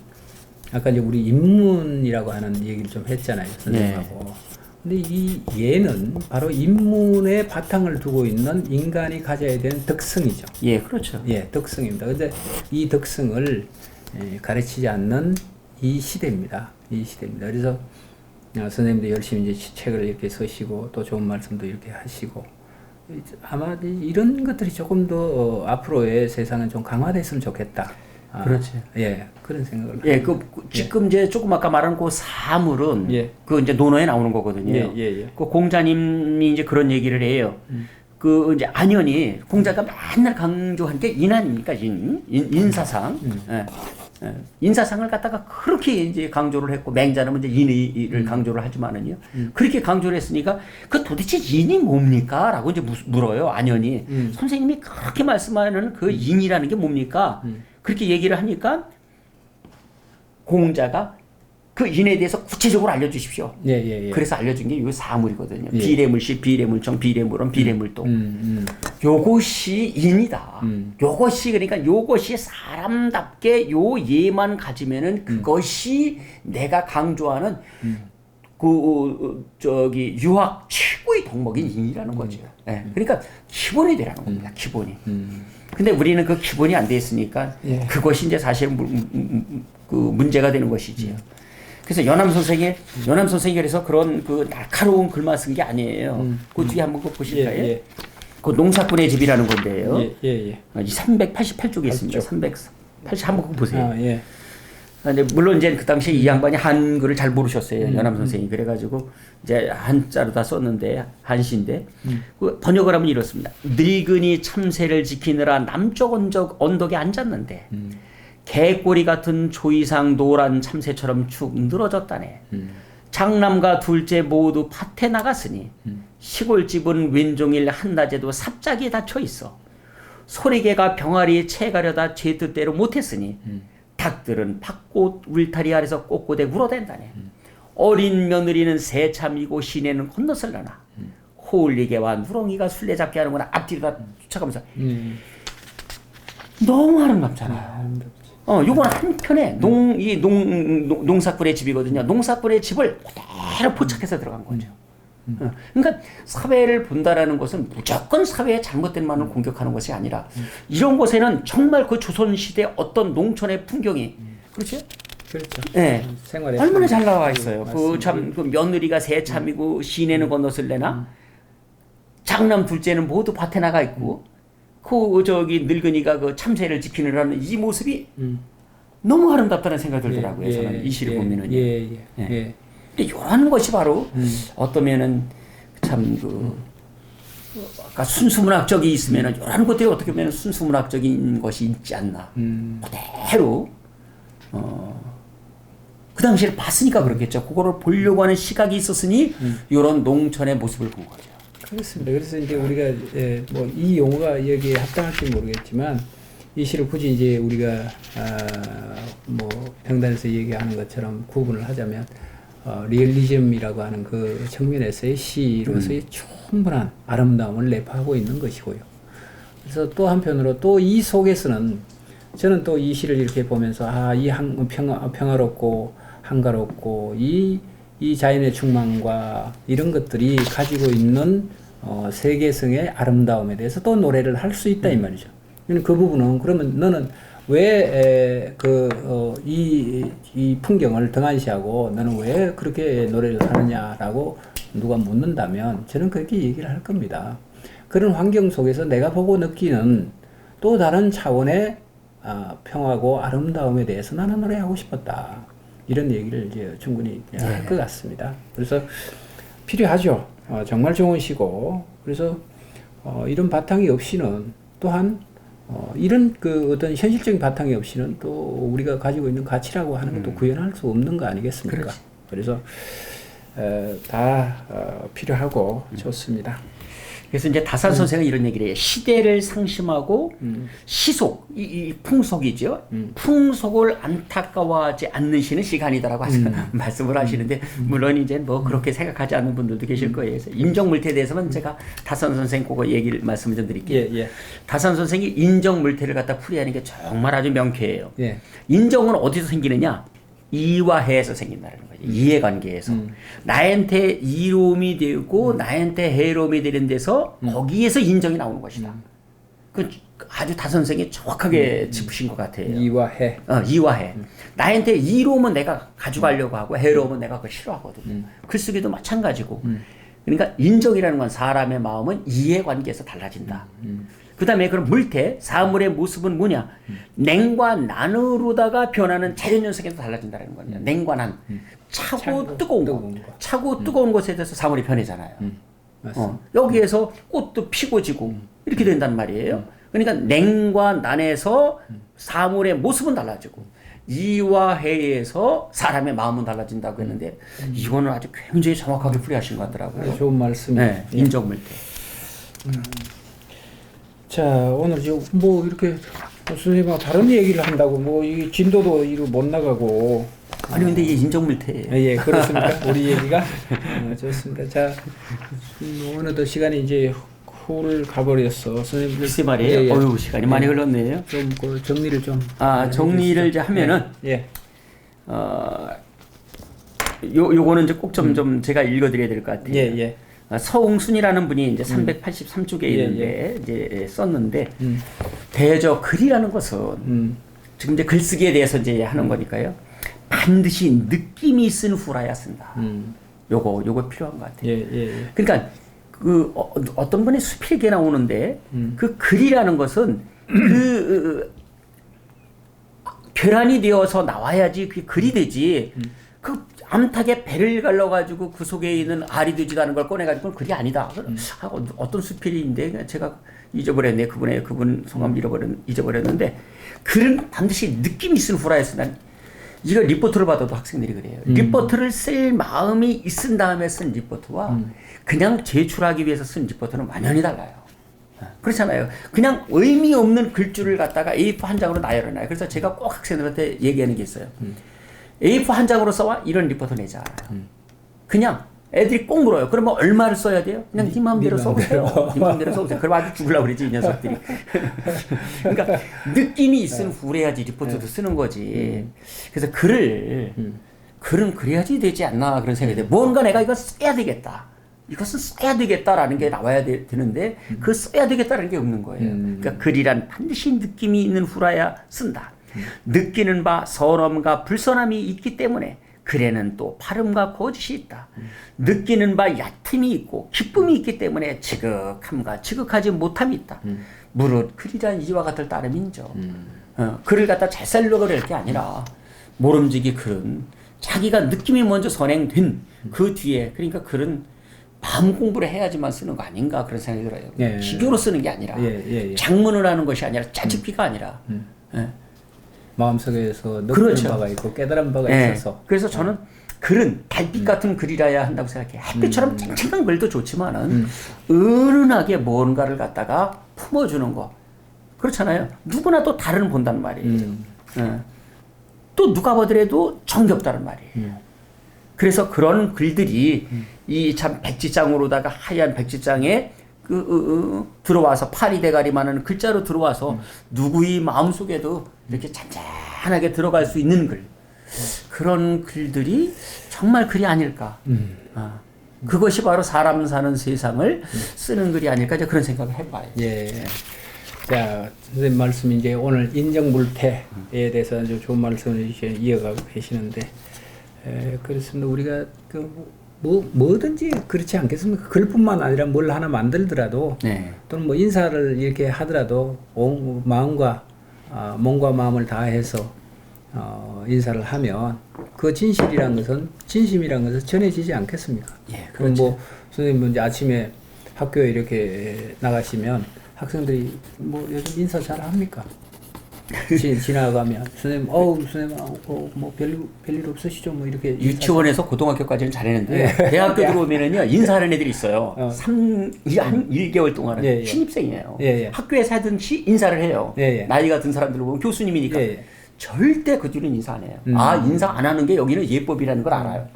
아까 이제 우리 인문이라고 하는 얘기를 좀 했잖아요, 선생님하고. 근데 이 예는 바로 인문의 바탕을 두고 있는 인간이 가져야 되는 덕성이죠.
예, 그렇죠.
예, 덕성입니다. 근데 이 덕성을 가르치지 않는 이 시대입니다. 이 시대입니다. 그래서 선생님도 열심히 이제 책을 이렇게 쓰시고 또 좋은 말씀도 이렇게 하시고 아마 이런 것들이 조금 더 앞으로의 세상은 좀 강화됐으면 좋겠다.
그렇지.
예, 그런 생각을.
예, 지금 이제 조금 아까 말한 그 사물은
예.
그 이제 논어에 나오는 거거든요.
예, 예, 예.
그 공자님이 이제 그런 얘기를 해요. 그 이제 안연히 공자가 맨날 강조한 게 인아닙니까? 인사상. 예. 예. 인사상을 갖다가 그렇게 이제 강조를 했고 맹자는 이제 인의를 강조를 하지만은요. 그렇게 강조를 했으니까 그 도대체 인이 뭡니까? 라고 이제 물어요. 안연히. 선생님이 그렇게 말씀하는 그 인이라는 게 뭡니까? 그렇게 얘기를 하니까 공자가 그 인에 대해서 구체적으로 알려주십시오.
예, 예, 예.
그래서 알려준 게 이 사물이거든요.
예.
비례물시, 비례물청, 비례물원, 비례물동. 요것이 인이다. 요것이 그러니까 요것이 사람답게 요 예만 가지면은 그것이 내가 강조하는 저기 유학 최고의 덕목인 인이라는 거죠. 예. 그러니까 기본이 되라는 겁니다. 기본이. 근데 우리는 그 기본이 안 돼 있으니까
예.
그것이 이제 사실 그 문제가 되는 것이지요. 그래서 연암 선생이 그래서 그런 그 날카로운 글만 쓴 게 아니에요. 그 뒤에 한번 그거 보실까요?
예, 예.
그 농사꾼의 집이라는 건데요.
예, 예, 예.
이 388쪽에 있습니다. 380 한번 그거 보세요.
아, 예.
근데 물론 이제 그 당시에 이 양반이 한글을 잘 모르셨어요. 연암 선생이. 그래가지고 이제 한자로 다 썼는데 한시인데 그 번역을 하면 이렇습니다. 늙은이 참새를 지키느라 남쪽 언덕에 앉았는데 개꼬리 같은 조이상 노란 참새처럼 축 늘어졌다네. 장남과 둘째 모두 밭에 나갔으니 시골집은 왼종일 한낮에도 삽짝이 닫혀 있어. 소리개가 병아리 채가려다 제 뜻대로 못했으니 닭들은 밭꽃 울타리 아래서 꼿꼿에 울어댄다네. 어린 며느리는 새참이고 시내는 건너설라나. 호울리개와 누렁이가 술래잡기 하는구나. 앞뒤로 다 쫓아가면서 너무 아름답잖아요. 요건 한편에 농사꾼의 집이거든요. 농사꾼의 집을 그대로 포착해서 들어간 거죠. 그러니까 사회를 본다라는 것은 무조건 사회의 잘못된 면을 공격하는 것이 아니라 이런 곳에는 정말 그 조선시대 어떤 농촌의 풍경이 그렇죠?
그렇죠.
네.
생활에
얼마나 잘 나와 있어요.
맞습니다.
그 며느리가 새참이고 시내는 건너설래나 장남 둘째는 모두 밭에 나가 있고 그 저기 늙은이가 그 참새를 지키느라는 이 모습이 너무 아름답다는 생각이 들더라고요. 저는 이 시를 보면은.
예.
이런 것이 바로 어떠면은 참 아까 순수문학적이 있으면은 이런 것들이 어떻게 보면 순수문학적인 것이 있지 않나. 그대로 그 당시를 봤으니까 그렇겠죠. 그거를 보려고 하는 시각이 있었으니 이런 농촌의 모습을 본 거죠.
그렇습니다. 그래서 이제 우리가 뭐 이 용어가 여기에 합당할지 모르겠지만 이 시를 굳이 이제 우리가 뭐 평단에서 얘기하는 것처럼 구분을 하자면 리얼리즘이라고 하는 그 측면에서의 시로서의 충분한 아름다움을 내포하고 있는 것이고요. 그래서 또 한편으로 또 이 속에서는 저는 또 이 시를 이렇게 보면서 이 평화롭고 한가롭고 이 자연의 충만과 이런 것들이 가지고 있는 세계성의 아름다움에 대해서 또 노래를 할 수 있다 이 말이죠. 그 부분은 그러면 너는 왜 이 풍경을 등한시하고 너는 왜 그렇게 노래를 하느냐라고 누가 묻는다면 저는 그렇게 얘기를 할 겁니다. 그런 환경 속에서 내가 보고 느끼는 또 다른 차원의 평화고 아름다움에 대해서 나는 노래하고 싶었다. 이런 얘기를 이제 충분히 할 것 같습니다. 그래서 필요하죠. 정말 좋은 시고 그래서 이런 바탕이 없이는 또한 이런 그 어떤 현실적인 바탕이 없이는 또 우리가 가지고 있는 가치라고 하는 것도 구현할 수 없는 거 아니겠습니까?
그렇지.
그래서 다 필요하고 좋습니다.
그래서 이제 다산 선생은 이런 얘기를 해요. 시대를 상심하고 시속, 이 풍속이죠. 풍속을 안타까워하지 않는 시는 시간이다라고 말씀을 하시는데, 물론 이제 뭐 그렇게 생각하지 않는 분들도 계실 거예요. 그래서 인정물태에 대해서는 제가 다산 선생 그거 얘기를 말씀을 좀 드릴게요.
예.
다산 선생이 인정물태를 갖다 풀이하는 게 정말 아주 명쾌해요.
예.
인정은 어디서 생기느냐? 이와 해에서 생긴다는 거죠. 이해관계에서. 나한테 이로움이 되고 나한테 해로움이 되는 데서 거기에서 인정이 나오는 것이다. 그 아주 다선생이 정확하게 짚으신 것 같아요.
이와해.
이와해. 나한테 이로움은 내가 가져가려고 하고 해로움은 내가 그걸 싫어하거든요. 글쓰기도 마찬가지고. 그러니까 인정이라는 건 사람의 마음은 이해관계에서 달라진다. 그 다음에 그럼 물태, 사물의 모습은 뭐냐? 냉과 난으로다가 변하는 자연현상에서 달라진다는 거냐. 냉과 난. 차고 뜨거운 거. 차고 뜨거운 것에 대해서 사물이 변하잖아요. 여기에서 꽃도 피고 지고 이렇게 된단 말이에요. 그러니까 냉과 난에서 사물의 모습은 달라지고 이와 해에서 사람의 마음은 달라진다고 했는데 이거는 아주 굉장히 정확하게 풀이하신 것 같더라고요.
좋은 말씀이에요.
네, 인정물태.
자, 오늘 지금 뭐 이렇게 선생님하고 다른 얘기를 한다고 뭐 이 진도도 이루 못 나가고.
아니 근데 이게 인정물태예요.
예, 그렇습니까? 우리 얘기가 좋습니다. 자, 어느덧 시간이 이제 후를 가버렸어. 선생님.
글쎄 말이에요.
예.
어휴 시간이 많이 흘렀네요.
좀 그 정리를 좀.
정리를 이제 하면은
예.
요거는 이제 꼭 좀 제가 읽어드려야 될 것 같아요.
예.
서웅순이라는 분이 이제 383쪽에 있는데 이제 썼는데 대저 글이라는 것은 지금 이제 글쓰기에 대해서 이제 하는 거니까요. 반드시 느낌이 있은 후라야 쓴다. 요거 필요한 것 같아요.
예.
그러니까 그 어떤 분의 수필기에 나오는데 그 글이라는 것은 그 결함이 되어서 나와야지 그게 글이 되지. 그 암탉에 배를 갈라가지고 그 속에 있는 알이 되지가 않은 걸 꺼내가지고 글이 아니다. 어떤 수필인데 제가 잊어버렸네. 그분 성함 잊어버렸는데 글은 반드시 느낌이 있은 후라야 쓴다. 이거 리포트를 받아도 학생들이 그래요. 리포트를 쓸 마음이 있은 다음에 쓴 리포트와 그냥 제출하기 위해서 쓴 리포트는 완전히 달라요. 그렇잖아요. 그냥 의미 없는 글줄을 갖다가 A4 한 장으로 나열해놔요. 그래서 제가 꼭 학생들한테 얘기하는 게 있어요. A4 한 장으로 써와 이런 리포트 내지 않아요. 그냥 애들이 꼭 물어요. 그러면 얼마를 써야 돼요? 그냥 네 마음대로 써보세요. 네 마음대로 써보세요. 그럼 아주 죽으려고 그러지 이 녀석들이. 그러니까 느낌이 있으면 그래야지 리포트도 쓰는 거지. 그래서 글은 그래야지 되지 않나 그런 생각이 돼요. 뭔가 내가 이거 써야 되겠다. 이것은 써야 되겠다라는 게 나와야 되는데 그 써야 되겠다라는 게 없는 거예요. 그러니까 글이란 반드시 느낌이 있는 후라야 쓴다. 느끼는 바 서러움과 불선함이 있기 때문에 글에는 또 발음과 거짓이 있다. 느끼는 바 얕음이 있고 기쁨이 있기 때문에 지극함과 지극하지 못함이 있다. 무릇 글이란 이와 같을 따름인죠. 글을 갖다 잘 살려고 그럴 게 아니라 모름지기 글은 자기가 느낌이 먼저 선행된 그 뒤에 그러니까 글은 마음 공부를 해야지만 쓰는 거 아닌가 그런 생각이 들어요.
예.
기교로 쓰는 게 아니라
예.
장문을 하는 것이 아니라 짜집기가 아니라
마음속에서 느끼는
그렇죠.
바가 있고 깨달은 바가
네.
있어서.
그래서 저는 글은 달빛 같은 글이라야 한다고 생각해요. 햇빛처럼 쨍쨍한 글도 좋지만은 은은하게 뭔가를 갖다가 품어주는 거 그렇잖아요. 누구나 또 다른 본다는 말이에요. 또 누가 보더라도 정겹다는 말이에요. 그래서 그런 글들이 이 참 백지장으로다가 하얀 백지장에 들어와서 파리 대가리만한 글자로 들어와서 누구의 마음속에도 이렇게 잔잔하게 들어갈 수 있는 글 그런 글들이 정말 글이 아닐까 그것이 바로 사람 사는 세상을 쓰는 글이 아닐까 이제 그런 생각을 해봐요.
예. 자, 선생님 말씀 이제 오늘 인정물태에 대해서 아주 좋은 말씀을 이제 이어가고 계시는데 그렇습니다. 우리가 뭐든지 그렇지 않겠습니까? 글뿐만 아니라 뭘 하나 만들더라도
네.
또는 뭐 인사를 이렇게 하더라도 마음과 몸과 마음을 다해서 인사를 하면 그 진심이란 것은 전해지지 않겠습니까?
예,
그럼
그렇죠.
뭐 선생님 이제 아침에 학교에 이렇게 나가시면 학생들이 뭐 요즘 인사 잘 합니까? 지나가면 선생님, 선생님, 뭐 별일 없으시죠? 뭐 이렇게
유치원에서 고등학교까지는 잘했는데 대학교 들어오면은요 인사하는 애들이 있어요. 한 1개월 동안은
예, 예.
신입생이에요.
예, 예.
학교에서 하든지 인사를 해요.
예, 예.
나이가 든 사람들 보면 교수님이니까
예, 예.
절대 그 뒤는 인사 안 해요. 인사 안 하는 게 여기는 예법이라는 걸 알아요.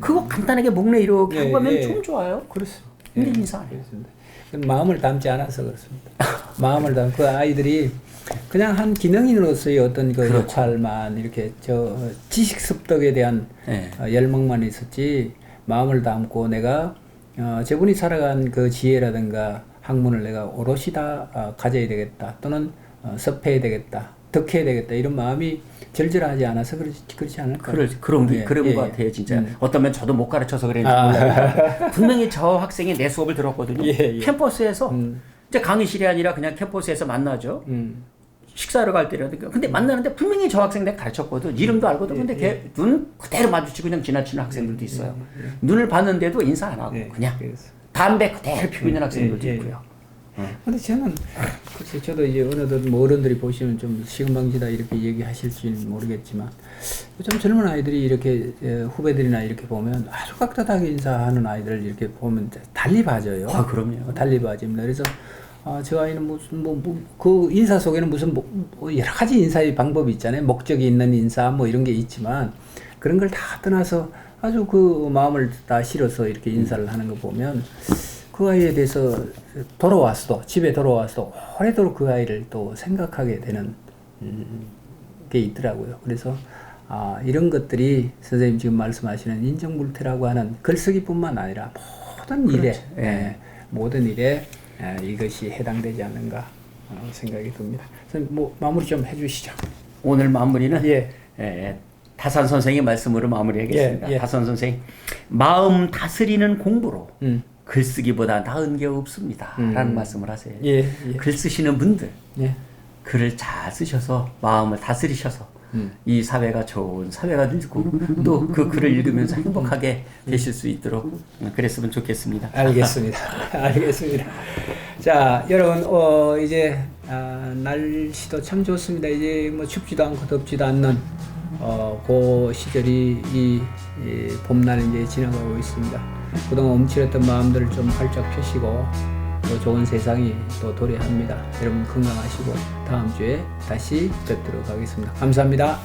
그거 간단하게 목내 이렇게 하고 가면 좀 좋아요.
그렇습니다.
근데 인사 안 해요.
그렇습니다. 마음을 담지 않아서 그렇습니다. 마음을 담고 그 아이들이 그냥 한 기능인으로서의 어떤 그
그렇죠.
역할만 이렇게 지식 습득에 대한
네.
열망만 있었지 마음을 담고 내가 저분이 살아간 그 지혜라든가 학문을 내가 오롯이 다 가져야 되겠다 또는 섭해야 되겠다 덕해야 되겠다 이런 마음이 절절하지 않아서 그렇지 않을까요?
그런
예,
것
예,
같아요, 진짜. 어쩌면 저도 못 가르쳐서 그랬는지 몰라요. 분명히 저 학생이 내 수업을 들었거든요.
예.
캠퍼스에서 이제 강의실이 아니라 그냥 캠퍼스에서 만나죠. 식사를 갈 때라든가. 근데 만나는데 분명히 저 학생 내가 가르쳤거든. 이름도 알거든. 근데 걔 눈 그대로 마주치고 그냥 지나치는 학생들도 있어요. 눈을 봤는데도 인사 안 하고 그냥 담배 그대로 피우고 있는 학생들도 있고요.
근데 저는 글쎄 저도 이제 어느덧 뭐 어른들이 보시면 좀 시금방지다 이렇게 얘기하실지는 모르겠지만 좀 젊은 아이들이 이렇게 후배들이나 이렇게 보면 아주 깍듯하게 인사하는 아이들 이렇게 보면 달리 봐져요.
아, 그럼요.
달리 봐집니다. 그래서 저 아이는 무슨 그 인사 속에는 무슨 여러 가지 인사의 방법이 있잖아요. 목적이 있는 인사 뭐 이런 게 있지만 그런 걸 다 떠나서 아주 그 마음을 다 실어서 이렇게 인사를 하는 거 보면 그 아이에 대해서 집에 돌아와서도 오래도록 그 아이를 또 생각하게 되는 게 있더라고요. 그래서 이런 것들이 선생님 지금 말씀하시는 인정불태라고 하는 글쓰기뿐만 아니라 모든 일에 모든 일에 이것이 해당되지 않는가 생각이 듭니다. 선생님 뭐 마무리 좀 해주시죠.
오늘 마무리는 다산 선생의 말씀으로 마무리하겠습니다. 다산 선생, 마음 다스리는 공부로 글쓰기보다 나은 게 없습니다. 라는 말씀을 하세요. 글 쓰시는 분들, 글을 잘 쓰셔서 마음을 다스리셔서 이 사회가 좋은 사회가 되고 또 그 글을 읽으면서 행복하게 되실 수 있도록 그랬으면 좋겠습니다.
알겠습니다. 알겠습니다. 자, 여러분, 이제, 날씨도 참 좋습니다. 이제 뭐 춥지도 않고 덥지도 않는, 그 시절이 이 봄날 이제 지나가고 있습니다. 그동안 움츠렸던 마음들을 좀 활짝 펴시고, 또 좋은 세상이 또 도래합니다. 여러분 건강하시고, 다음 주에 다시 뵙도록 하겠습니다. 감사합니다.